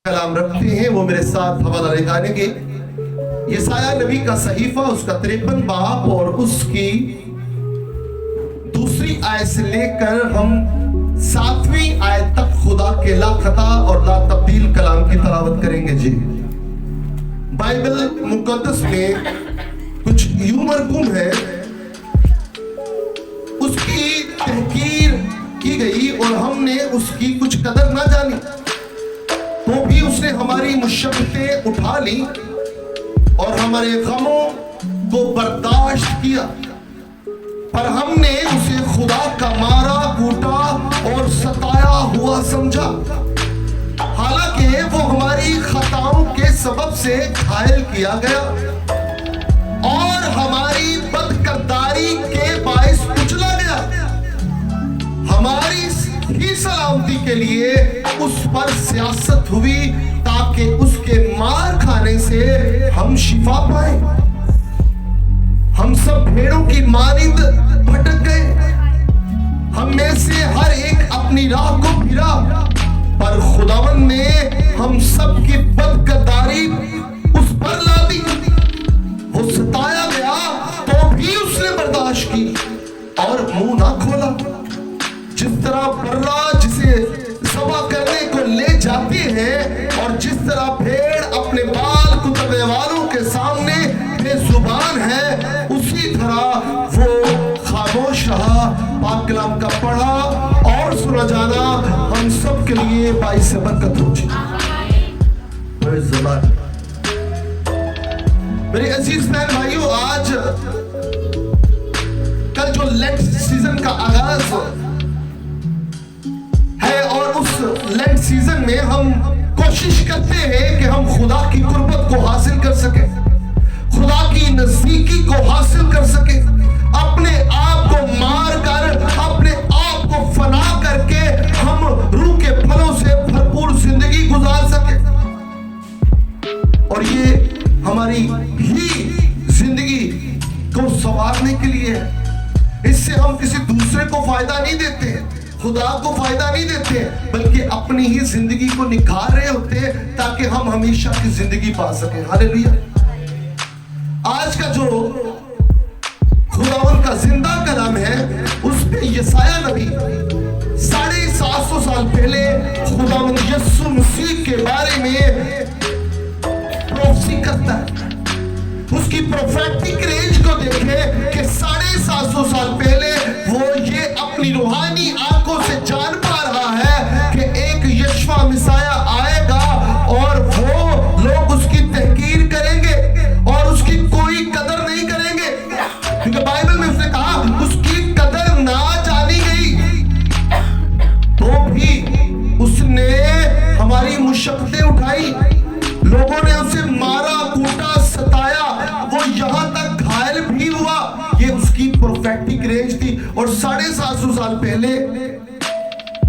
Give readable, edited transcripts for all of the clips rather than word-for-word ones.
कलाम रखते हैं वो मेरे साथ हवाला निकालेंगे। यसाया नबी का सहीफा, उसका 53 बाब और उसकी दूसरी आयत से लेकर हम 7वीं आयत तक खुदा के ला खता और ला तब्दील कलाम की तिलावत करेंगे। जी, बाइबल मुकद्दस में कुछ यूं मरकूम है, उसकी तहकीर की गई और हमने उसकी कुछ कदर ना जानी, तो भी उसने हमारी मुश्किलें उठा ली और हमारे गमों को बर्दाश्त किया, पर हमने उसे खुदा का मारा, कूटा और सताया हुआ समझा। हालांकि वो हमारी खताओं के सबब से घायल किया गया और हमारी बदकिरदारी के बाइस कुचला गया। हमारी ही सलामती के लिए उस पर सियासत हुई ताकि उसके मार खाने से हम शिफा पाए। हम सब भेड़ों की मानिंद भटक गए, हम में से हर एक अपनी राह को फिरा, पर खुदावन ने हम सब की बदकिरदारी उस पर ला दी। वो सताया गया तो भी उसने बर्दाश्त की और मुंह ना खोला। जिस तरह बर्रा जिसे ज़बह करने को ले जाती है और जिस तरह भेड़ अपने बाल कुतरने वालों के सामने बेजुबान है, उसी तरह वो खामोश रहा। पाक कलाम का पढ़ा और सुना जाना हम सब के लिए बाइस बरकत हो। मेरे अजीज बहन भाइयों, आज कल जो लेंट सीजन का आगाज है और उस लेंट सीजन में हम कोशिश करते हैं कि हम खुदा की कुर्बत को हासिल कर सके, खुदा की नजदीकी को हासिल कर सके, अपने आप को मार कर, अपने आप को फना करके हम रूह के फलों से भरपूर जिंदगी गुजार सके। और ये हमारी ही जिंदगी को संवारने के लिए है। इससे हम किसी दूसरे को फायदा नहीं देते, खुदा को फायदा नहीं देते, बल्कि अपनी ही जिंदगी को निखार रहे होते हैं ताकि हम हमेशा की जिंदगी पा सकें। हालेलुया। आज का जो खुदावन का जिंदा कलाम है, उस पे यसाया नबी 750 साल पहले खुदावन यीशु मसीह के बारे में प्रोफेसी करता है। उसकी प्रोफेटिक रेंज को देखें कि 750 साल पहले वो ये अपनी रूहानी आंखों से जान पा रहा है कि एक यीशु मसीह आएगा और वो लोग उसकी तहकीर करेंगे और उसकी कोई कदर नहीं करेंगे, क्योंकि बाइबल में उसने कहा उसकी कदर ना जानी गई, तो भी उसने हमारी मुश्किलें उठाई, लोगों ने उसे मारा, कूटा, सताया, वो यहां तक घायल भी हुआ। ये उसकी प्रोफेटिक रेंज थी। और 750 साल पहले,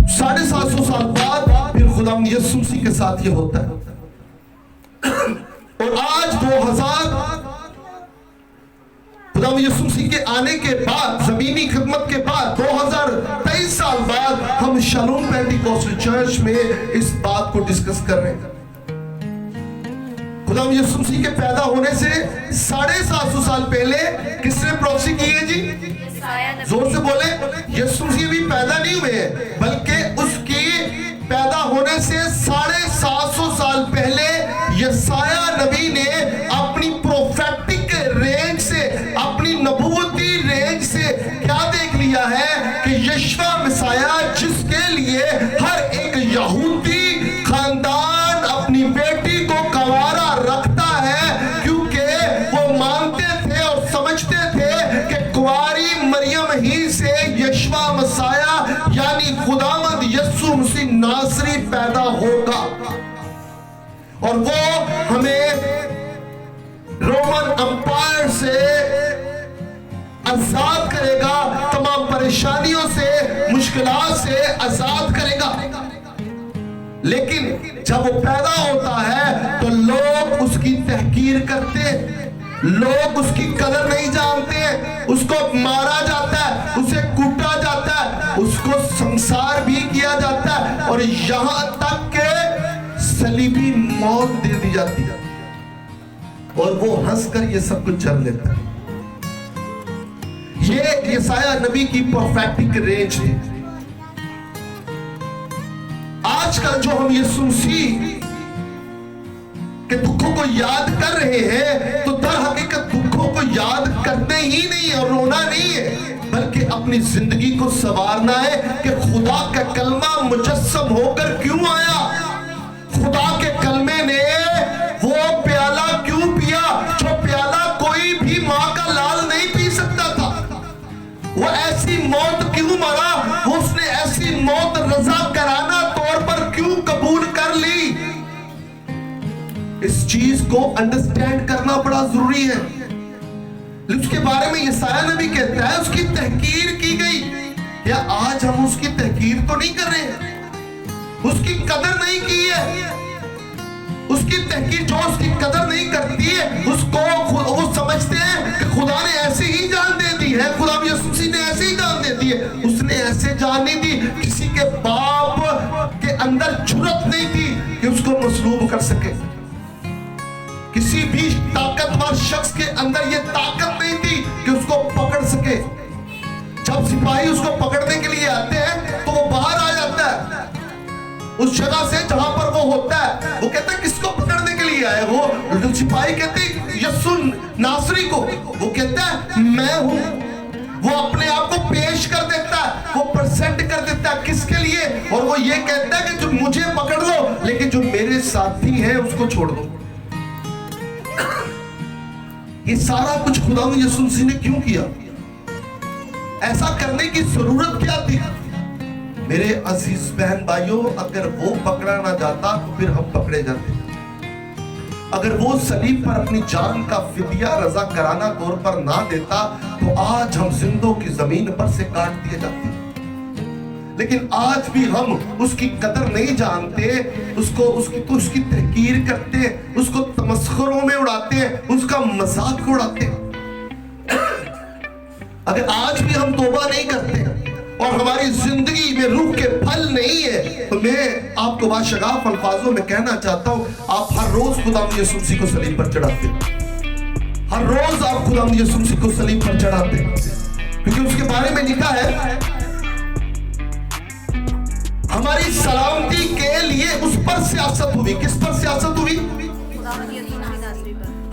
750 साल बाद फिर खुदा यीशु मसीह के साथ ये होता है। और आज 2000 खुदा यीशु मसीह के आने के बाद, जमीनी खिदमत के बाद, 2023 साल बाद हम शालोम पेंटिकॉस्टल चर्च में इस बात को डिस्कस कर रहे हैं। खुदा यीशु मसीह के पैदा होने से 750 साल पहले किसने प्रोफेसी की है जी? जोर से बोले। यीशु मसीह भी पैदा नहीं हुए, बल्कि उसकी पैदा होने से 750 साल पहले यसाया नबी ने अपनी प्रोफेटिक रेंज से, अपनी नबूवती रेंज से क्या देख लिया है कि यीशु मसीह जिसके लिए हर एक यहूदी खानदान अपनी बेटी को कंवारा रखता है, क्योंकि वो मानते थे और समझते थे कि कुंवारी मरियम ही से यीशु मसीह यानी खुदावंद यीशु मसीह नासरी पैदा होगा और वो हमें रोमन अंपायर से आजाद करेगा, तमाम परेशानियों से, मुश्किलात से आजाद करेगा। लेकिन जब वो पैदा होता है तो लोग उसकी तहकीर करते, लोग उसकी कदर नहीं जानते, उसको मारा जाता है, उसे कूटा जाता है, उसको संसार भी किया जाता है और यहां तक के सलीबी मौत दे दी जाती है और वो हंसकर ये सब कुछ चल लेता है। ये यशायाह नबी की प्रोफेटिक रेंज है। आजकल जो हम यीशु मसीह के दुखों को याद कर रहे हैं, तो दर हकीकत दुखों को याद करते ही नहीं और रोना नहीं है, बल्कि अपनी जिंदगी को संवारना है कि खुदा का कलमा मुजस्सम होकर क्यों आया, खुदा के कलमे ने वो प्याला क्यों पिया जो प्याला कोई भी मां का लाल नहीं पी सकता था, वो ऐसी मौत क्यों मरा, वो उसने ऐसी मौत रजा कराना तौर पर क्यों कबूल कर ली। इस चीज को अंडरस्टैंड करना बड़ा जरूरी है। उसके बारे में यशायाह नबी कहता है उसकी तहकीर की गई। क्या आज हम उसकी तहकीर तो नहीं कर रहे हैं, उसकी कदर नहीं की है। उसकी तहकीर जो उसकी कदर नहीं करती है, उसको वो समझते हैं कि खुदा ने ऐसे ही जान दे दी है, खुदा यीशु मसीह ने ऐसे ही जान दे दी है। उसने ऐसे जान नहीं दी, किसी के बाप के अंदर जुर्रत नहीं थी कि उसको मसलूब कर सके, किसी भी ताकतवर शख्स के अंदर ये ताकत नहीं थी कि उसको पकड़ सके। जब सिपाही उसको पकड़ने के लिए आते हैं तो वो बाहर आ जाता है उस जगह से जहां पर वो होता है। वो कहता है किसको पकड़ने के लिए आए वो? सिपाही कहते यीशु नासरी को। वो कहता है मैं हूं। वो अपने आप को पेश कर देता है, वो प्रेजेंट कर देता है किसके लिए, और वो ये कहता है कि जो मुझे पकड़ लो लेकिन जो मेरे साथी हैं उसको छोड़ दो। ये सारा कुछ खुदा यीशु मसीह ने क्यों किया? ऐसा करने की जरूरत क्या थी? मेरे अजीज बहन भाइयों, अगर वो पकड़ा ना जाता तो फिर हम पकड़े जाते। अगर वो सलीब पर अपनी जान का फिदिया रजा कराना तौर पर ना देता तो आज हम जिंदों की जमीन पर से काट दिए जाते। लेकिन आज भी हम उसकी कदर नहीं जानते, उसकी तहकीर करते, उसको तमस्खुरों में उड़ाते हैं, उसका मजाक उड़ाते हैं। अगर आज भी हम तौबा नहीं करते और हमारी जिंदगी में रूह के फल नहीं है, तो मैं आपको बाशगाफ अल्फाजों में कहना चाहता हूं, आप हर रोज खुदा यीशु मसीह को सलीब पर चढ़ाते, हर रोज आप खुदा यीशु मसीह को सलीब पर चढ़ाते, क्योंकि उसके बारे में लिखा है हमारी सलामती के लिए उस पर सियासत हुई। किस पर सियासत हुई?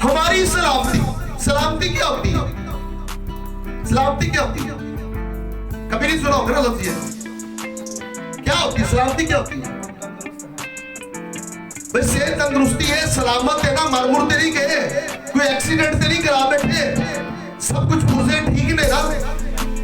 हमारी सलामती। सलामती क्या होती है? सलामती क्या होती है? कभी नहीं सुना होगा लफ्ज़ ये। क्या होती है सलामती? क्या होती है भाई? सेहत तंदुरुस्ती है, सलामत है ना, मरमुरते नहीं गए, कोई एक्सीडेंट से नहीं करा बैठे, सब कुछ पुरजे ठीक नहीं ना।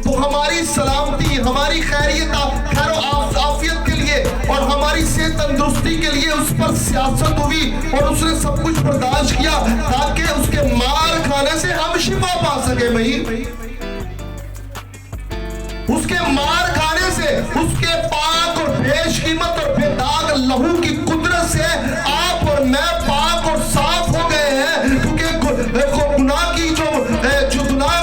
तो हमारी सलामती, हमारी खैरियत, खैर आफियत के लिए और हमारी सेहत तंदुरुस्ती के लिए उस पर सियासत हुई और उसने सब कुछ बर्दाश्त किया ताकि उसके मार खाने से हम शिफा पा सके। भाई उसके मार खाने से, उसके पाक और बेशकीमत और बेदाग लहू की कुदरत से आप और मैं पाक और साफ हो गए हैं, क्योंकि गुनाह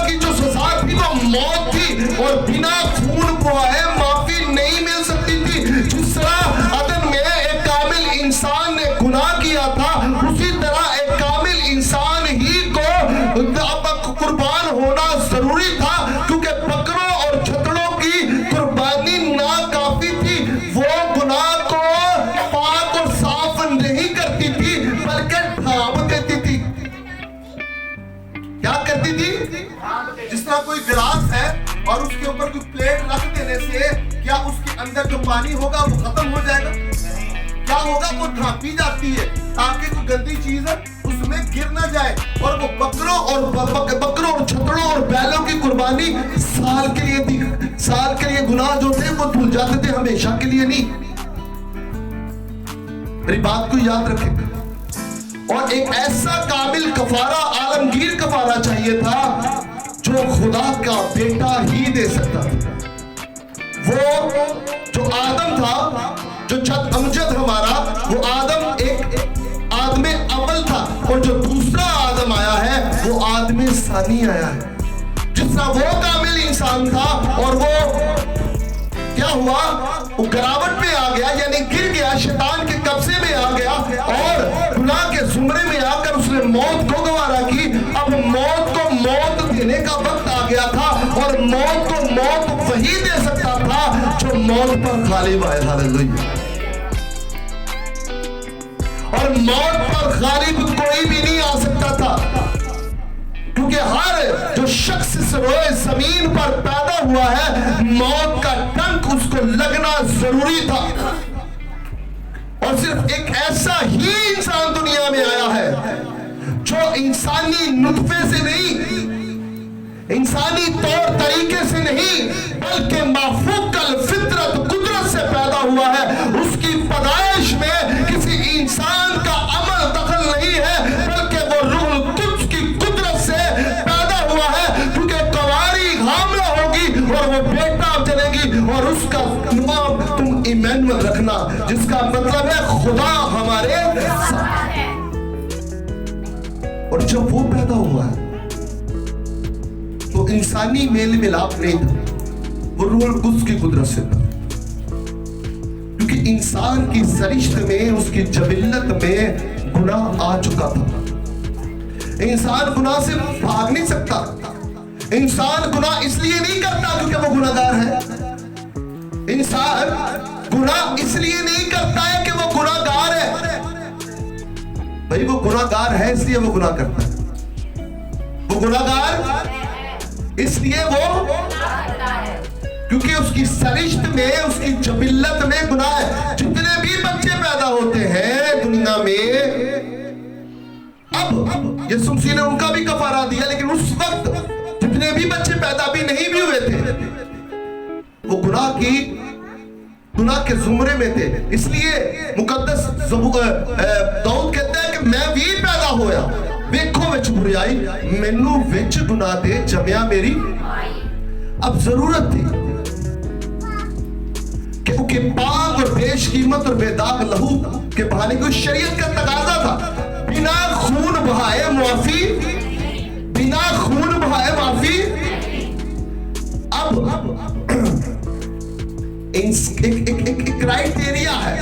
की जो सजा थी वो मौत थी और बिना खून बहाए माफी नहीं मिल सकती थी। जिस तरह अदन में एक कामिल इंसान ने गुनाह किया था, उसी तरह एक कामिल इंसान ही को कुर्बान होना जरूरी था, क्योंकि बकरों और छतड़ों की कुर्बानी ना काफी थी। वो गुनाह को पाक और साफ नहीं करती थी बल्कि ढांप देती थी। क्या करती थी? जिस तरह कोई गिलास है और उसके ऊपर कोई प्लेट रख देने से क्या उसके अंदर जो पानी होगा वो खत्म हो जाएगा? क्या होगा? वो ढांपी जाती है ताकि कोई गंदी चीज उसमें गिर ना जाए। और वो बकरों और छतड़ों और बैलों की कुर्बानी साल के लिए थी। साल के लिए गुनाह जो थे वो धुल जाते थे, हमेशा के लिए नहीं। मेरी बात को याद रखें। और एक ऐसा काबिल कफारा, आलमगीर कफारा चाहिए था जो खुदा का बेटा ही दे सकता था। वो जो आदम था, जो जद अमजद हमारा, वो आदम एक आदमे अव्वल था, और जो दूसरा आदम आया है वो आदमे सानी आया है। जिस तरह वो कामिल इंसान था और वो क्या हुआ, वो गिरावट में आ गया, यानी गिर गया, शैतान के कब्जे में आ गया, और गुनाह के जुमरे में आकर उसने मौत को गवारा की। अब मौत को मौत देने का वक्त आ गया था और मौत को मौत वही दे सकता था जो मौत पर गालिब आए। हालेलुया। और मौत पर गालिब कोई भी नहीं आ सकता था, क्योंकि हर जो शख्स इस रोए जमीन पर पैदा हुआ है, मौत का डंक उसको लगना जरूरी था। और सिर्फ एक ऐसा ही इंसान दुनिया में आया है जो इंसानी नुतफे से नहीं, इंसानी तौर तरीके से नहीं, बल्कि माफूकल फितरत कुदरत से पैदा हुआ है। उसकी पैदाइश में किसी इंसान का अमल दखल नहीं है, बल्कि वो रूहुल कुद्स की कुदरत से पैदा हुआ है। क्योंकि कवारी हामला होगी और वो बेटा जनेगी और उसका नाम तुम इमैनुअल रखना, जिसका मतलब है खुदा हमारे साथ। और जब वो पैदा हुआ है तो इंसानी मेल मिलाप नहीं था, वो रूहुल कुद्स की कुदरत से था। क्योंकि इंसान की सरिश्त में, उसकी जबिल्लत में गुनाह आ चुका था। इंसान गुनाह से भाग नहीं सकता। इंसान गुनाह इसलिए नहीं करता क्योंकि वो गुनाहगार है। इंसान गुनाह इसलिए नहीं करता है कि वो गुनाहगार है। भाई वो गुनाहगार है इसलिए वो गुनाह करता है। वो गुनाहगार इसलिए वो, क्योंकि उसकी सरिश्त में, उसकी जबिल्लत में गुनाह है। जितने भी बच्चे पैदा होते हैं दुनिया में, अब यीशु मसीह ने उनका भी कफारा दिया, लेकिन उस वक्त जितने भी बच्चे पैदा भी नहीं भी हुए थे, वो गुनाह के जुमरे में थे। इसलिए मुकद्दस दाऊद कहता है कि मैं भी पैदा होया वेखो विच बुराई, मैनू विच गुनाह दे जमिया मेरी। अब जरूरत थी कि पाक और बेशकीमत और बेदाग लहू के बहाने कोई शरीयत का तकाजा था। बिना खून बहाए माफी, बिना खून बहाए माफी। अब एक क्राइटेरिया है,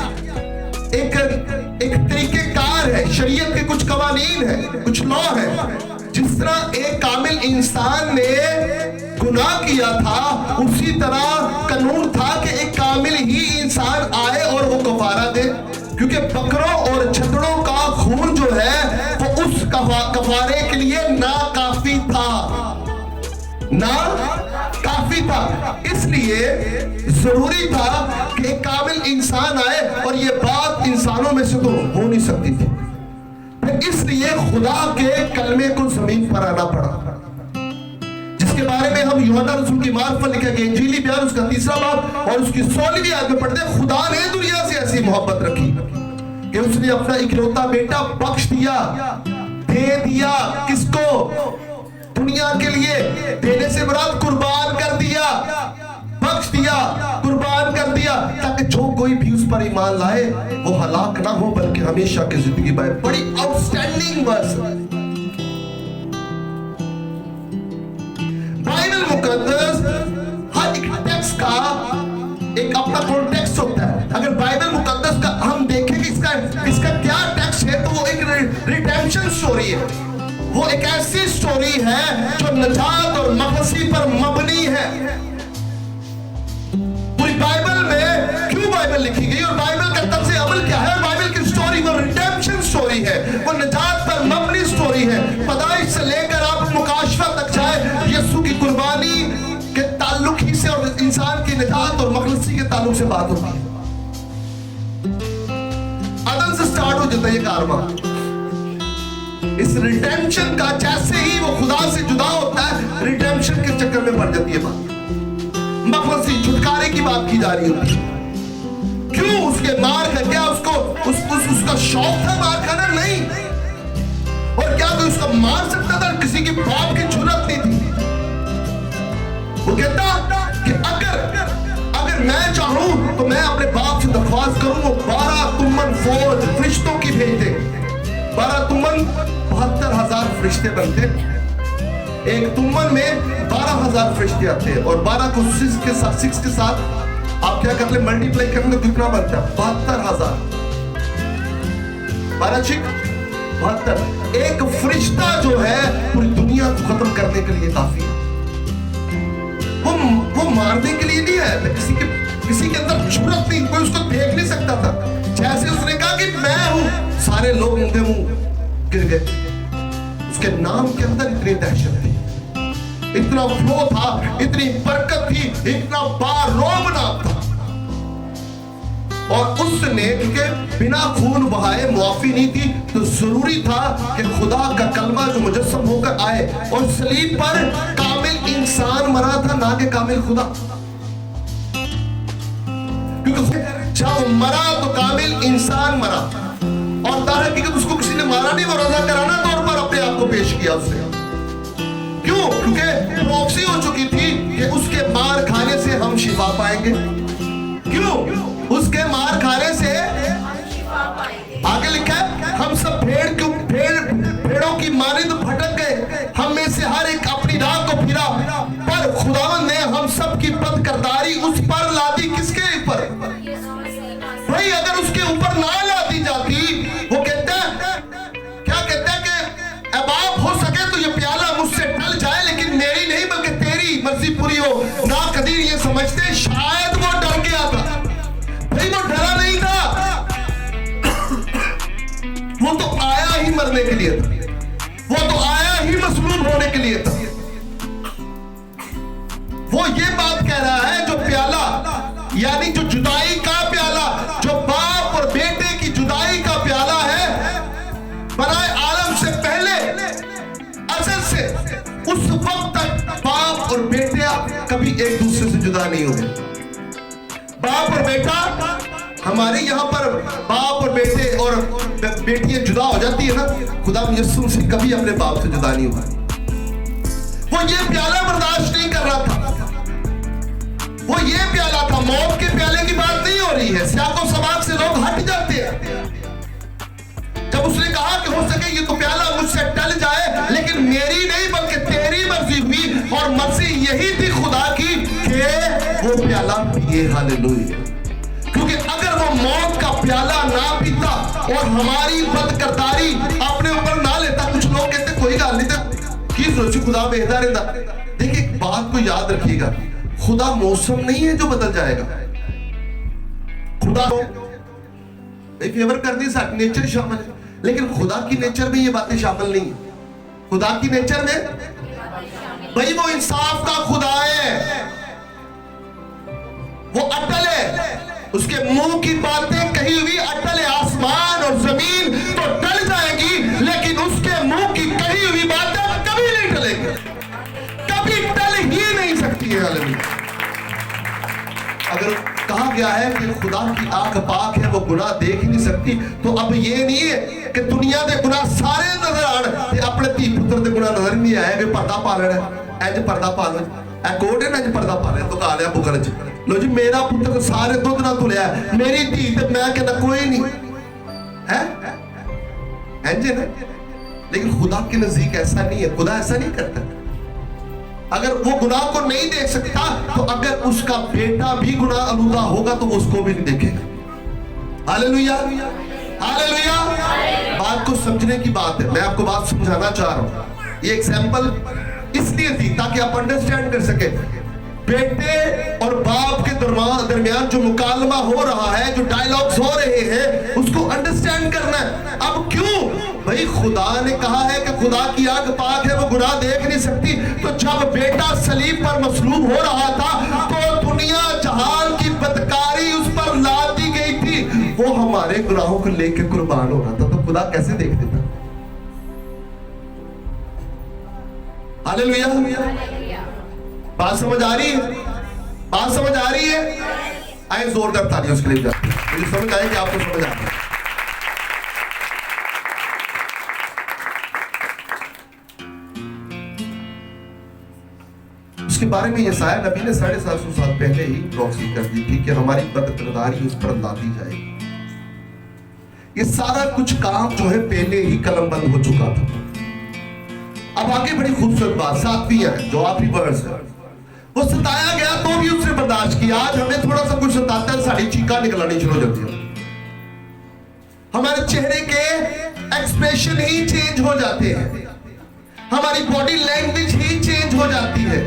एक तरीकेकार है, शरीयत के कुछ कवानीन है, कुछ लॉ है। जिस तरह एक कामिल इंसान ने गुनाह किया था, उसी तरह कानून था कि एक कामिल ही इंसान आए और वो कफारा दे। क्योंकि बकरों और छतड़ों का खून जो है वो उस कफारे के लिए ना काफी था, ना काफी था। इसलिए जरूरी था कि एक कामिल इंसान आए, और ये बात इंसानों में से तो हो नहीं सकती थी। इसलिए खुदा के कलमे को जमीन पर आना पड़ा, जिसके बारे में हम यूहन्ना रसूल की मार्फत लिखा गया इंजीली बयान उसका 3रा बाब और उसकी 16वीं आयत में पढ़ते हैं, खुदा ने दुनिया से ऐसी मोहब्बत रखी कि उसने अपना इकलौता बेटा बख्श दिया, दे दिया। किसको? दुनिया के लिए। देने से मुराद कुर्बान कर दिया, बख्श दिया, कुर्बान कर दिया, ताकि जो कोई भी उस पर ईमान लाए वो हलाक ना हो बल्कि हमेशा की जिंदगी पाए। बड़ी आउटस्टैंडिंग वर्स। बाइबल मुकद्दस हर एक टेक्स्ट का एक अपना कॉन्टेक्स्ट होता है। अगर बाइबल मुकद्दस का हम देखेंगे इसका क्या टेक्स्ट है, तो वो एक रिडेम्पशन स्टोरी है। वो एक ऐसी स्टोरी है जो नजात और मखसी पर मबनी है। पूरी बाइबल में क्यों बाइबल लिखी गई और बाइबल का तर्ज़ अमल क्या है? बाइबल की स्टोरी वो रिडेम्पशन स्टोरी है, वो नजात पर मबनी स्टोरी है। पैदाइश से लेकर आप मुकाशफा तक जाए, यीशु की कुर्बानी के ताल्लुक ही से और इंसान की निजात और मखलसी के ताल्लुक से बात होती है। अदन से स्टार्ट हो जाता है ये कारवां। इस रिडेम्पशन का जैसे ही वो खुदा से जुदा होता है, रिडेम्पशन के चक्कर में पड़ जाती है बात। मखलसी छुटकारे की बात की जा रही होती है। क्यों? उसके मार का क्या उसको उसका शौक था मार खाना? नहीं। और क्या कोई उसको मार सकता था? किसी की बाप की जुर्रत नहीं थी। वो कहता कि अगर मैं चाहूं तो मैं अपने बाप से दरख्वास्त करूं वो 12 तुमन फौज फरिश्तों की भेज दे। 12 तुमन 72,000 फरिश्ते बनते। एक तुमन में 12,000 फरिश्ते आते हैं और 12 को 6 के साथ आप क्या कर ले, मल्टीप्लाई करेंगे तो कितना बनता है? 72,000। बाराचिक 72। एक फरिश्ता जो है पूरी दुनिया को खत्म करने के लिए काफी है। वो मारने के लिए नहीं है, किसी के अंदर जुर्रत नहीं, कोई उसको देख नहीं सकता था। जैसे उसने कहा कि मैं हूं, सारे लोग उनके मुंह गिर गए। उसके नाम के अंदर इतनी दहशत थी, इतना फ्लो था, इतनी बरकत थी, इतना बारोब नाम था। और उसने क्योंकि बिना खून बहाए मुआफी नहीं थी, तो जरूरी था कि खुदा का कलमा जो मुजस्सम होकर आए। और सलीब पर कामिल इंसान मरा था, ना कि कामिल खुदा। क्योंकि जब मरा तो कामिल इंसान मरा, और तारा कि उसको किसी ने मारा नहीं, वो रज़ा कराना तौर पर अपने आप को पेश किया उसने। क्यों? क्योंकि प्रॉक्सी हो चुकी थी कि उसके मार खाने से हम शिफा पाएंगे। क्यों? उसके मार खाने से आगे लिखा है, हम सब भेड़ों की मानिंद भटक गए, हम में से हर एक अपनी राह को फिरा, पर खुदावंद ने हम सब की बदकिरदारी उस पर लादी। किसके ऊपर? भाई अगर उसके ऊपर ना लादी जाती, वो कहता है, क्या कहता है कि अब आप हो सके तो ये प्याला मुझसे टल जाए, लेकिन मेरी नहीं बल्कि तेरी मर्जी पूरी हो। ना कदीर ये समझते शायद वो डर गया था। भाई वो डरा नहीं था, वो तो आया ही मरने के लिए था, वो तो आया ही मसलूब होने के लिए था। वो ये बात कह रहा है, जो प्याला यानी जो जुदाई का प्याला, जो बाप और बेटे की जुदाई का प्याला है, बनाए आलम से पहले असल से उस वक्त तक बाप और बेटे कभी एक दूसरे से जुदा नहीं हुए। बाप और बेटा, हमारे यहाँ पर बाप और बेटे और बेटियां जुदा हो जाती है ना, खुदा यीशु से कभी अपने बाप से जुदा नहीं हुआ। वो ये प्याला बर्दाश्त नहीं कर रहा था, वो ये प्याला था। मौत के प्याले की बात नहीं हो रही है, सियाको सबाक से लोग हट जाते हैं। जब उसने कहा कि हो सके ये तो प्याला मुझसे टल जाए, लेकिन मेरी नहीं बल्कि तेरी मर्जी हुई, और मर्जी यही थी खुदा की कि वो प्याला पिए। हालेलुया। क्योंकि अगर वो मौत का प्याला ना पीता और हमारी बदकिरदारी अपने ऊपर ना लेता, कुछ लोग कहते कोई गल नहीं तो की सोची खुदा बेहतर रहता। देखिए एक बात को याद रखिएगा, खुदा मौसम नहीं है जो बदल जाएगा। खुदा फेवर करनी साथ नेचर शामिल है, लेकिन खुदा की नेचर में ये बातें शामिल नहीं है। खुदा की नेचर में भाई वो इंसाफ का खुदा है, वो अटल है, उसके मुंह की बातें कही हुई अटल है। आसमान और जमीन तो टल जाएगी, लेकिन उसके मुंह की कही हुई बातें कभी नहीं टलेंगी, कभी टल ही नहीं सकती है। हालेलुया। अगर कहा गया है कि खुदा की आंख पाक है, वो गुनाह देख ही नहीं सकती, तो अब ये नहीं है कि दुनिया के गुनाह सारे नजर आने, अपने धी पुत्र के गुनाह नजर नहीं आए। पर्दा पा लेना, इंज पर्दा पा लो, कोट है ना, इंज पर्दा पा लिया तो खा लिया बुकर च, लो जी मेरा पुत्र सारे दुध ना तुलिया, मेरी धी ते मैं कहना कोई नहीं है, इंज है ना। लेकिन खुदा के नजदीक ऐसा नहीं है, खुदा ऐसा नहीं करता। अगर वो गुनाह को नहीं देख सकता, तो अगर उसका बेटा भी गुनाह आलूदा होगा तो उसको भी नहीं देखेगा। Hallelujah, hallelujah. बात को समझने की बात है, मैं आपको बात समझाना चाह रहा हूं। ये एग्जांपल इसलिए थी ताकि आप अंडरस्टैंड कर सके। बेटे और बाप के दरमियान जो मुकालमा हो रहा है, जो डायलॉग्स हो रहे हैं, उसको अंडरस्टैंड करना है। अब क्यों? भाई खुदा ने कहा है कि खुदा की आंख पाक है, वो गुनाह देख नहीं सकती। तो जब बेटा सलीब पर मसलूब हो रहा था, तो दुनिया जहान की बदकारी उस पर लाद दी गई थी। वो हमारे गुनाहों को लेकर कुर्बान हो रहा था, तो खुदा कैसे देख देता? हालेलुया। बात समझ आ रही है? बात समझ आ रही है? आए जोरदार तालियां उसके लिए जाती है, मुझे समझ आए कि आपको समझ आ रही है। उसके बारे में यसाया नबी ने 750 साल पहले ही प्रॉक्सी कर दी थी कि हमारी बदकिरदारी उस पर लादी जाएगी। ये सारा कुछ काम जो है पहले ही कलमबंद हो चुका था। अब आगे बड़ी खूबसूरत बात 7वीं है, जो आखिरी वर्स है। वो सताया गया तो भी उसने बर्दाश्त किया। आज हमें थोड़ा सा कुछ सताता है, साड़ी चीखा निकलनी शुरू हो जाती है। हमारे चेहरे के एक्सप्रेशन ही चेंज हो जाते हैं, हमारी बॉडी लैंग्वेज ही चेंज हो जाती है,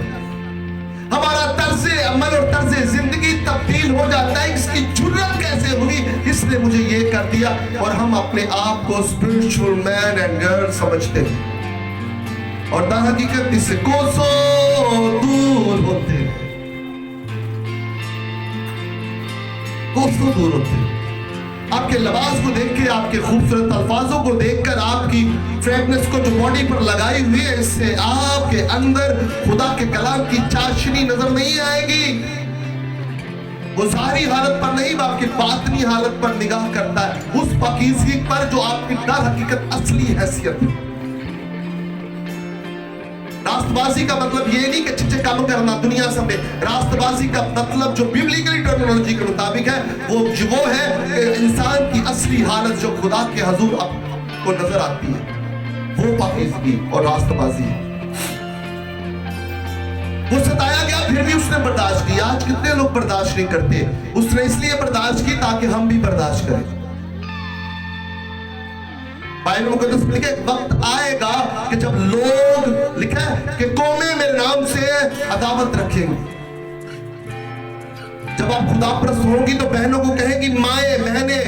हमारा तर्ज़े अमल और तर्ज़े जिंदगी तब्दील हो जाता है। इसकी जुर्रत कैसे हुई, इसने मुझे ये कर दिया, और हम अपने आप को स्पिरिचुअल मैन एंड गर्ल समझते हैं और हकीकत इससे कोसों दूर होते हैं, कोसों दूर होते हैं। आपके लिबास को देख के, आपके खूबसूरत अल्फाजों को देखकर, आपकी फ्रेगनेंस को जो बॉडी पर लगाई हुई है, इससे आपके अंदर खुदा के कलाम की चाशनी नजर नहीं आएगी। वो सारी हालत पर नहीं, आपकी बातनी हालत पर निगाह करता है, उस पाकीज़गी पर जो आपकी दर हकीकत असली हैसियत है। रास्तबाजी का मतलब ये नहीं कि अच्छे काम करना दुनिया समय, रास्तबाजी का मतलब जो बिब्लिकली टर्मिनोलॉजी के मुताबिक है वो है इंसान की असली हालत जो खुदा के हुजूर आपको नजर आती है, वो पाकीज़गी और रास्तबाजी है। वो सताया गया फिर भी उसने बर्दाश्त की। आज कितने लोग बर्दाश्त नहीं करते? उसने इसलिए बर्दाश्त की ताकि हम भी बर्दाश्त करें। बाइबल मुकद्दस में लिखा है वक्त आएगा कि जब लोग, लिखा है कि कौमें मेरे नाम से अदावत रखेंगे। जब आप खुदा परस्त होंगी तो बहनों को कहेंगी, माए बहने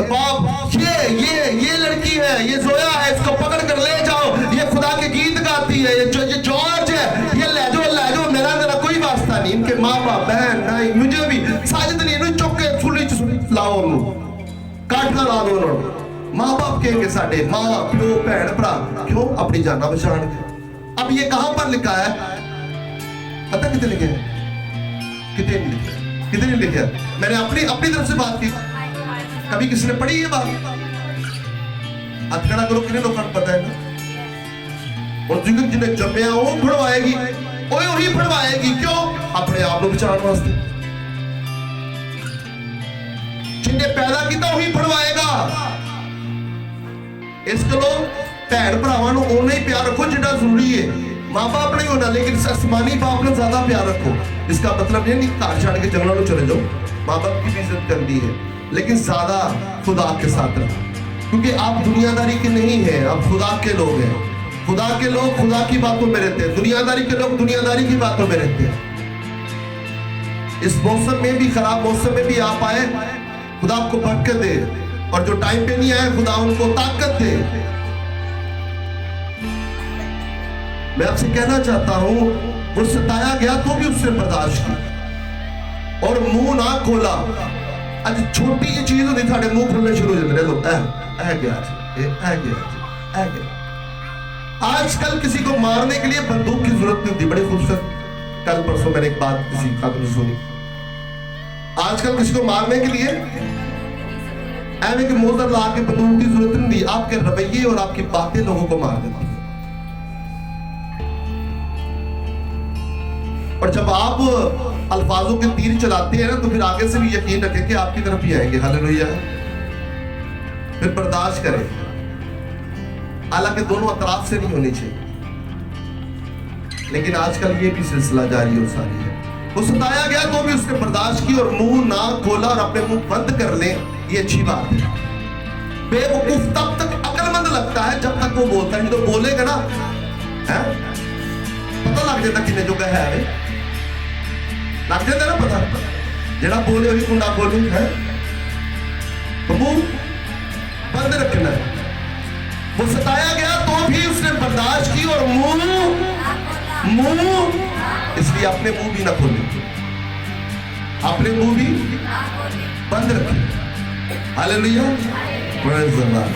बाप, ये लड़की है, ये जोया है, इसको पकड़ कर ले जाओ, ये खुदा के गीत गाती है, ये जॉर्ज है, ये ले जाओ, मेरा कोई वास्ता नहीं। इनके माँ बाप बहन नहीं, मुझे भी साजिद नहीं, चौके फुली लाओ, काटना ला दो। माँ बाप कहेंगे साढ़े, माँ प्यो भैन भरा, क्यों? अपनी जाना बचाने। अब ये कहां पर लिखा है पता? कितने लिखे? कितने नहीं लिखे? कितने नहीं लिखे? मैंने अपनी तरफ से बात की। कभी किसी ने पढ़ी ये बात? अतकड़ा करो, कितने लोगों को पता है ना? और जिन्हें जम्या वो फड़वाएगी, वही फड़वाएगी। क्यों? अपने आप को बचाने वास्ते। जिन्हें पैदा किया वही फड़वाएगा। इसको भैन भरावां नूं उन्ना ही प्यार रखो जितना जरूरी है। माँ बाप नहीं होना, लेकिन आसमानी बाप ने ज्यादा प्यार रखो। इसका मतलब ये नहीं घर छड़ के जंगलों में चले जाओ, माँ बाप की भी इज्जत करनी है, लेकिन ज्यादा खुदा के साथ रखो, क्योंकि आप दुनियादारी के नहीं हैं, आप खुदा के लोग हैं। खुदा के लोग खुदा की बातों में रहते हैं, दुनियादारी के लोग दुनियादारी की बातों में रहते हैं। इस मौसम में भी, खराब मौसम में भी आप आए, खुदा आपको बरकत दे, और जो टाइम पे नहीं आए खुदा उनको ताकत दे। मैं आपसे कहना चाहता हूं, वो सताया गया तो भी उसने बर्दाश्त की और मुंह ना खोला। आज छोटी सी चीज होती साढ़े मुंह खुलने शुरू हो जाते लोग, आजकल किसी को मारने के लिए बंदूक की जरूरत नहीं होती। बड़ी खूबसूरत, कल परसों मैंने एक बात किसी खातून से सुनी। आजकल किसी को मारने के लिए ऐसे कि मोजर ला के बंदूक की जरूरत नहीं, आपके रवैये और आपकी बातें लोगों को मार देती। और जब आप अल्फाजों के तीर चलाते हैं ना, तो फिर आगे से भी यकीन रखें कि आपकी तरफ ही आएंगे। हालेलुया। फिर बर्दाश्त करें, हालांकि दोनों अतराफ से नहीं होनी चाहिए, लेकिन आजकल ये भी सिलसिला जारी और सारी है। वो सताया गया तो भी उसने बर्दाश्त की और मुंह ना खोला और अपने मुंह बंद कर ले। ये अच्छी बात है। बेवकूफ तब तक अक्लमंद लगता है जब तक वो बोलता है। तो बोलेगा ना, है पता लग जाता किन्ने जो है, लग जाता ना पता, जेड़ा बोले वही कुंडा बोलू है। तो मुंह बंद रखना है। वो सताया गया तो भी उसने बर्दाश्त की और मुंह, इसलिए अपने मुंह भी ना खोले, अपने मुंह भी बंद रखे। Hallelujah, praise the Lord.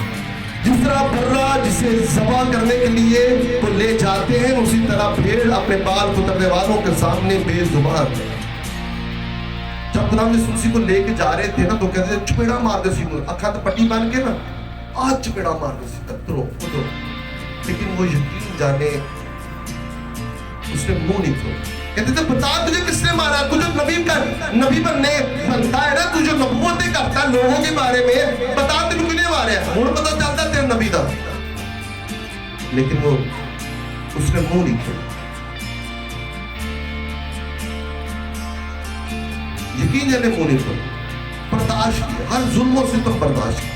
जिस तरह बर्रा जिसे ज़बा करने के लिए वो ले जाते हैं, उसी तरह भेड़ अपने बाल कुतरने वालों के सामने बेजुबान। जब खुदा यीशु मसीह को लेके जा रहे थे ना, तो कहते थे चपेड़ा मार दे सी, अखा तो पट्टी बांध के ना, आज चपेड़ा मार दे सी, कतरो। लेकिन वो यकीन जाने उसने मुंह नहीं खोला। कहते थे बता तुझे किसने मारा? तुझे नबी बनने बनता है ना, तुझे नबूवतें करता है लोगों के बारे में, बता तेन किने मारे? हुण पता चलता तेरे नबी दा। लेकिन वो उसने मुंह नहीं खोला। यकीन जाने मुंह नहीं खोला, बर्दाश्त किया, हर जुल्मों से तो बर्दाश्त किया।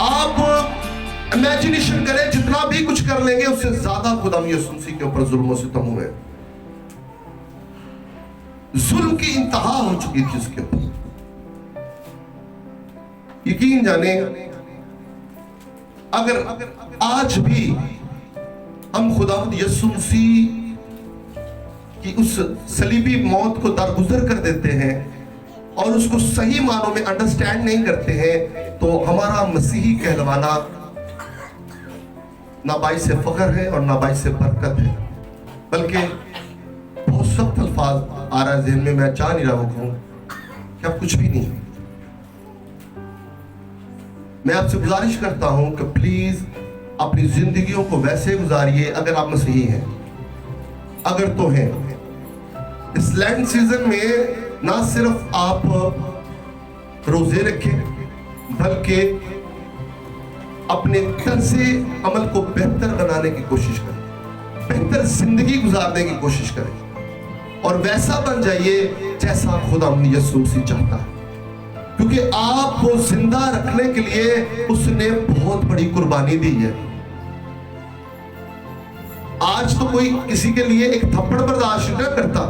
आप इमेजिनेशन करें, जितना भी कुछ कर लेंगे उससे ज्यादा खुदा यीशु मसीह के ऊपर जुल्म और सितम हुए। जुल्म की इंतहा हो चुकी थी उसके ऊपर। यकीन जाने, अगर आज भी हम खुदावंद यीशु मसीह की उस सलीबी मौत को दरगुजर कर देते हैं और उसको सही मानों में अंडरस्टैंड नहीं करते हैं, तो हमारा मसीही कहलवाना ना बाइस से फख्र है और ना बाइस से बरकत है, बल्कि बहुत सख्त अल्फाज आ रहा है ज़हन में, मैं चाह नहीं रहा हूं कहूं कि अब कुछ भी नहीं। मैं आपसे गुजारिश करता हूं कि प्लीज अपनी जिंदगियों को वैसे गुजारिए अगर आप मसीही हैं, अगर तो हैं। इस लैंड सीजन में ना सिर्फ आप रोजे रखें, बल्कि अपने तर्ज़े अमल को बेहतर बनाने की कोशिश करें, बेहतर जिंदगी गुजारने की कोशिश करें और वैसा बन जाइए जैसा खुदा यीशु मसीह चाहता है, क्योंकि आपको जिंदा रखने के लिए उसने बहुत बड़ी कुर्बानी दी है। आज तो कोई किसी के लिए एक थप्पड़ बर्दाश्त न करता,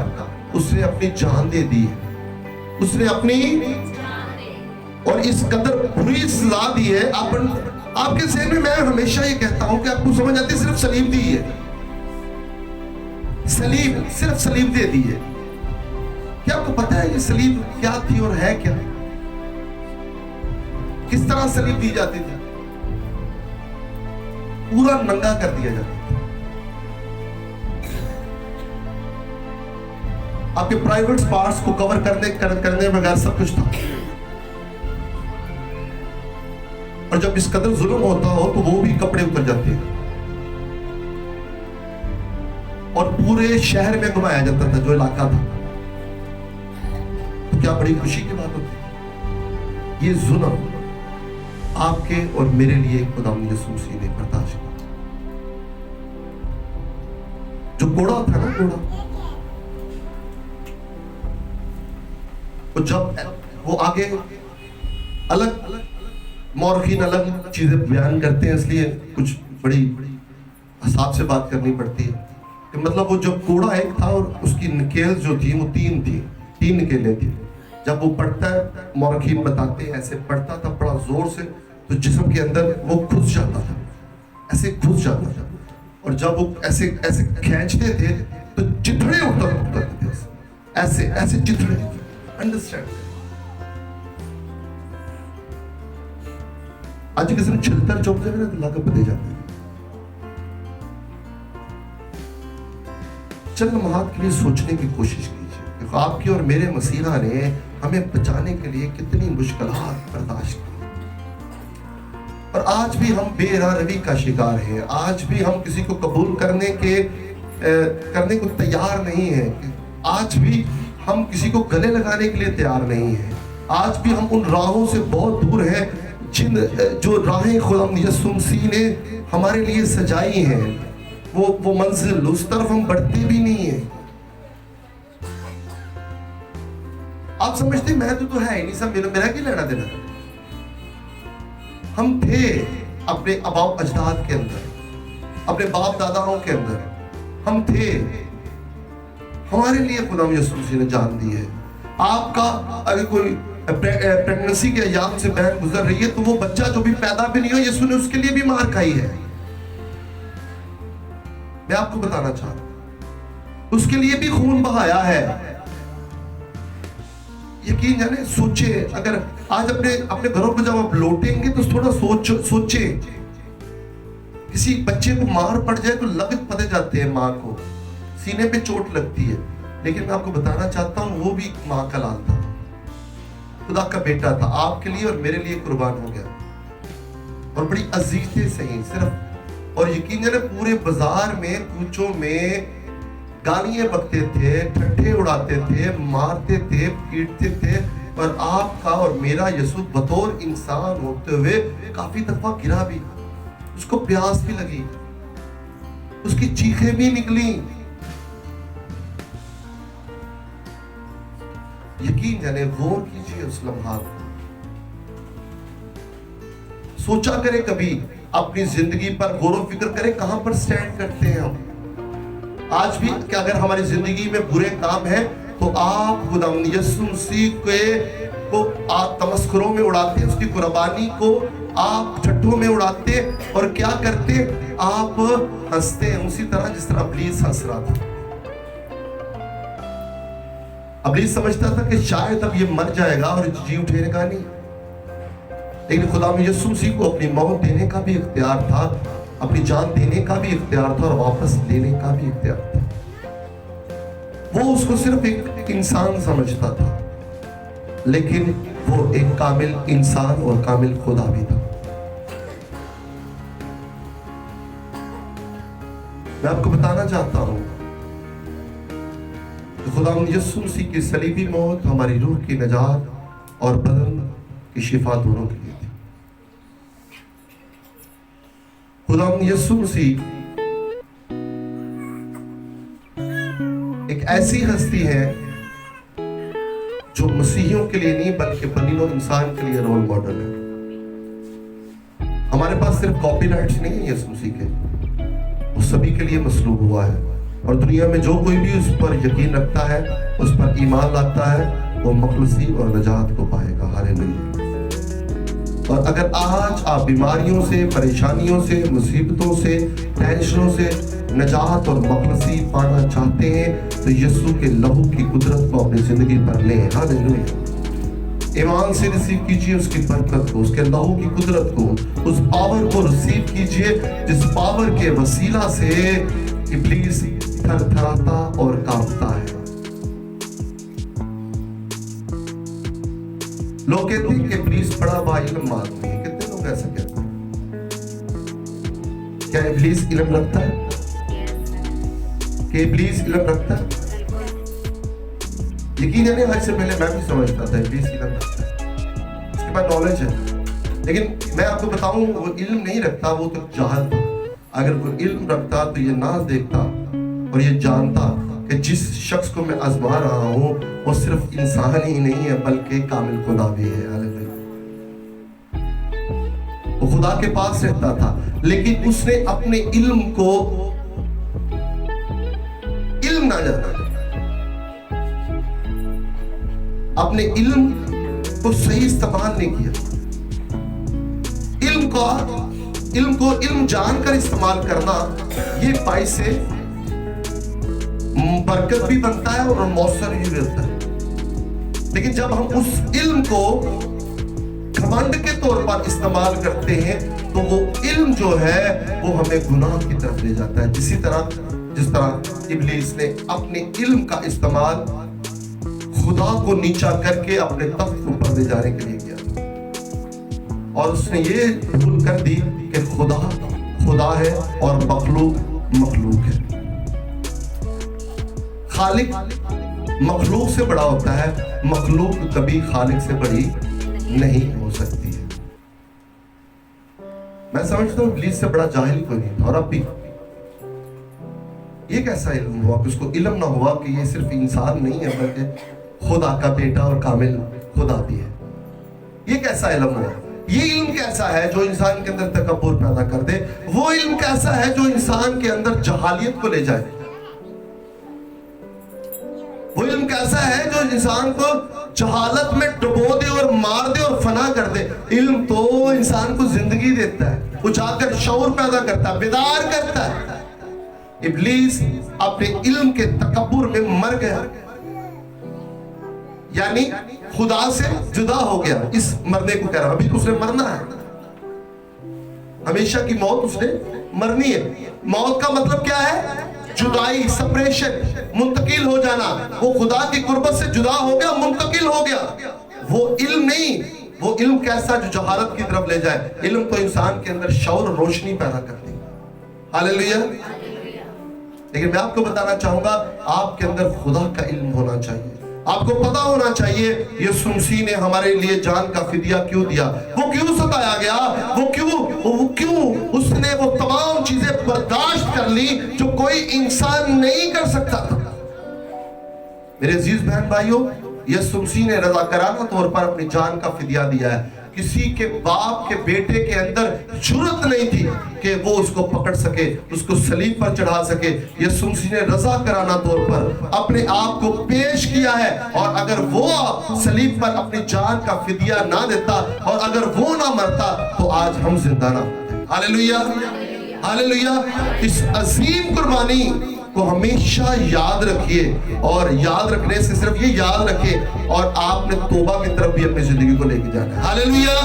उसने अपनी जान दे दी है, उसने अपनी, और इस कदर बुरी सजा दी है। आपके ज़हन में मैं हमेशा ये कहता हूं कि आपको समझ आती है, सिर्फ सलीब दी है, सलीब, सिर्फ सलीब दे दी है। क्या आपको पता है ये सलीब क्या थी और है क्या? किस तरह सलीब दी जाती थी? पूरा नंगा कर दिया जाता था। आपके प्राइवेट पार्ट्स को कवर करने बगैर सब कुछ था। और जब इस कदर जुल्म होता हो तो वो भी कपड़े उतर जाते हैं और पूरे शहर में घुमाया जाता था जो इलाका था। तो क्या बड़ी खुशी की बात होती। ये जुल्म आपके और मेरे लिए खुदा यीशु मसीह ने बर्दाश्त किया। जो कोड़ा था ना, कोड़ा, तो जब वो आगे अलग मौरखीन अलग चीजें बयान करते हैं, इसलिए कुछ बड़ी हिसाब से बात करनी पड़ती है कि मतलब वो जो कोड़ा एक था और उसकी नकेल जो थी वो तीन नकेलें थी। जब वो पढ़ता है, मौरखीन बताते हैं, ऐसे पढ़ता था बड़ा जोर से, तो जिस्म के अंदर वो घुस जाता था, ऐसे घुस जाता था। और जब वो ऐसे ऐसे खींचते थे तो चिथड़े उठते थे, ऐसे चिथड़े। अंडरस्टैंड? आज किसी ने छिलतर चौक जाए ना तो लाकर बदे जाते हैं। चंद लम्हात के लिए सोचने की कोशिश कीजिए कि आपकी और मेरे मसीहा ने हमें बचाने के लिए कितनी मुश्किलात बर्दाश्त की, और आज भी हम बेरहमी का शिकार हैं। आज भी हम किसी को कबूल करने को तैयार नहीं है। आज भी हम किसी को गले लगाने के लिए तैयार नहीं है। आज भी हम उन राहों से बहुत दूर हैं जो राहें खुदा यीशु मसीह ने हमारे लिए सजाई हैं। वो मंजिल, उस तरफ हम बढ़ते भी नहीं हैं। आप समझते मैं तो है ही नहीं, सब मेरा क्या लेना देना। हम थे अपने आबाओ अजदाद के अंदर, अपने बाप दादाओं के अंदर हम थे। हमारे लिए खुदा यीशु मसीह ने जान दी है। आपका अगर कोई प्रेगनेंसी के अयाम से बहन गुजर रही है तो वो बच्चा जो भी पैदा भी नहीं हो, यीशु ने उसके लिए भी मार खाई है। मैं आपको बताना चाह रहा हूं, उसके लिए भी खून बहाया है। यकीन जाने, सोचे अगर आज अपने घरों पर जब आप लौटेंगे तो थोड़ा सोचे, किसी बच्चे को मार पड़ जाए तो लग पड़े जाते हैं, माँ को सीने पे चोट लगती है। लेकिन मैं आपको बताना चाहता हूं वो भी माँ का लाल था, खुदा का बेटा था, आपके लिए और मेरे लिए कुर्बान हो गया। और बड़ी अजीज़ से ही सिर्फ, और यकीन जाने पूरे बाजार में, कूचों में गालियां बकते थे, ठट्ठे उड़ाते थे, मारते थे, पीटते थे। और आपका और मेरा यीशु बतौर इंसान होते हुए काफी दफा गिरा भी, उसको प्यास भी लगी, उसकी चीखें भी निकली। यकीन जाने, गौर कीजिए उस लम्हा को, सोचा करें, कभी अपनी जिंदगी पर गौर फिक्र करें, कहां पर स्टैंड करते हैं हम आज भी। कि अगर हमारी जिंदगी में बुरे काम है तो आप खुदा यीशु मसीह को आप तमस्कुरों में उड़ाते, उसकी कुर्बानी को आप ठट्ठों में उड़ाते और क्या करते, आप हंसते हैं उसी तरह जिस तरह इब्लीस हंस रहा था। इब्लीस समझता था कि शायद अब ये मर जाएगा और जी उठेगा नहीं, लेकिन खुदा में यीशु मसीह को अपनी मौत देने का भी इख्तियार था, अपनी जान देने का भी इख्तियार था और वापस लेने का भी इख्तियार था। वो उसको सिर्फ एक इंसान समझता था, लेकिन वो एक कामिल इंसान और कामिल खुदा भी था। मैं आपको बताना चाहता हूं कि खुदा यीशु मसीह की सलीबी मौत हमारी रूह की निजात और बदन की शिफा दोनों के लिए थी। खुदा यीशु मसीह एक ऐसी हस्ती है जो मसीहियों के लिए नहीं बल्कि बनीनो इंसान के लिए रोल मॉडल है। हमारे पास सिर्फ कॉपीराइट्स नहीं है यीशु मसीह के, वो सभी के लिए मसलूब हुआ है और दुनिया में जो कोई भी उस पर यकीन रखता है, उस पर ईमान लाता है, वो मखलूसी और नजात को पाएगा। हालेलुया। और अगर आज आप बीमारियों से, परेशानियों से, मुसीबतों से, टेंशनों से नजात और मखलूसी पाना चाहते हैं तो यीशु के लहू की कुदरत को अपनी जिंदगी पर लें। हालेलुया। ईमान से रिसीव कीजिए उसकी बरकत को, उसके लहू की कुदरत को, उस पावर को रिसीव कीजिए जिस पावर के वसीला से इब्लीस थरथराता और कांपता है। लोग कहते हैं कि इब्लीस बड़ा बाइल्म आदमी है। कितने लोग ऐसा कहते हैं? क्या इब्लीस इल्म रखता है? कि इब्लीस इल्म रखता है? यकीन है, आज से पहले मैं भी समझता था इब्लीस इल्म रखता है, उसके पास नॉलेज है, लेकिन मैं आपको बताऊं वो इल्म नहीं रखता, वो तो जाहिल था। अगर वो इल्म रखता तो ये नाज देखता और ये जानता कि जिस शख्स को मैं आजमा रहा हूं वो सिर्फ इंसान ही नहीं है बल्कि कामिल खुदा भी है। हालेलुया। वो खुदा के पास रहता था, लेकिन उसने अपने इल्म को इल्म ना जाना, अपने इल्म को सही इस्तेमाल नहीं किया। इल्म को इल्म जानकर इस्तेमाल करना ये बाई से बरकत भी बनता है और मौसर भी मिलता है। लेकिन जब हम उस इल्म को घमंड के तौर पर इस्तेमाल करते हैं तो वो इल्म जो है वो हमें गुनाह की तरफ ले जाता है। जिस तरह इब्लीस ने अपने इल्म का इस्तेमाल खुदा को नीचा करके अपने तख्त को ऊपर ले जाने के लिए किया और उसने ये भूल कर दी कि खुदा है और मखलूक है। खालिक मखलूक से बड़ा होता है, मखलूक कभी खालिक से बड़ी नहीं हो सकती है। मैं समझता हूं इब्लीस से बड़ा जाहिल कोई नहीं था। और अब भी ये कैसा इल्म हुआ कि उसको इल्म ना हुआ कि ये सिर्फ इंसान नहीं है बल्कि खुदा का बेटा और कामिल खुदा भी है। ये कैसा इल्म हुआ? ये इल्म कैसा है जो इंसान के अंदर तकब्बुर पैदा कर दे? वो इल्म कैसा है जो इंसान के अंदर जहालियत को ले जाए? वो इल्म कैसा है जो इंसान को जहालत में डुबो दे और मार दे और फना कर दे? इल्म तो इंसान को जिंदगी देता है, उजागर शऊर पैदा करता है, बेदार करता है। इब्लीस अपने इल्म के तकब्बुर में मर गया, यानी खुदा से जुदा हो गया। इस मरने को कह रहा, अभी तो उसने मरना है, हमेशा की मौत उसने मरनी है। मौत का मतलब क्या है? जुदाई, सेपरेशन, मुंतकिल हो जाना। वो खुदा की कुर्बत से जुदा हो गया, मुंतकिल हो गया। वो इल्म नहीं, वो इल्म कैसा जो जहालत की तरफ ले जाए। इल्म तो इंसान के अंदर शौर रोशनी पैदा करती है। हालेलुया। लेकिन मैं आपको बताना चाहूंगा, आपके अंदर खुदा का इल्म होना चाहिए। आपको पता होना चाहिए यीशु मसीह ने हमारे लिए जान का फिदिया क्यों दिया, वो क्यों सताया गया, वो क्यों उसने वो तमाम चीजें बर्दाश्त कर ली जो कोई इंसान नहीं कर सकता था। मेरे अजीज बहन भाइयों, यीशु मसीह ने रज़ाकाराना तौर पर अपनी जान का फिदिया दिया है। किसी के बाप के बेटे के अंदर जुर्रत नहीं थी कि वो उसको पकड़ सके, उसको सलीब पर चढ़ा सके। यीशु मसीह ने रजा कराना तौर पर अपने आप को पेश किया है, और अगर वो सलीब पर अपनी जान का फिदिया ना देता और अगर वो ना मरता तो आज हम जिंदा ना होते। Hallelujah, hallelujah. इस अजीम कुर्बानी को हमेशा याद रखिए, और याद रखने से सिर्फ ये याद रखिए और आपने तौबा की तरफ भी अपनी जिंदगी को लेके जाना है। Hallelujah,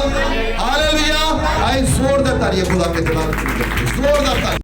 hallelujah. आए जोरदार तालियां खुदा के जलाल के लिए, जोरदार तालियां।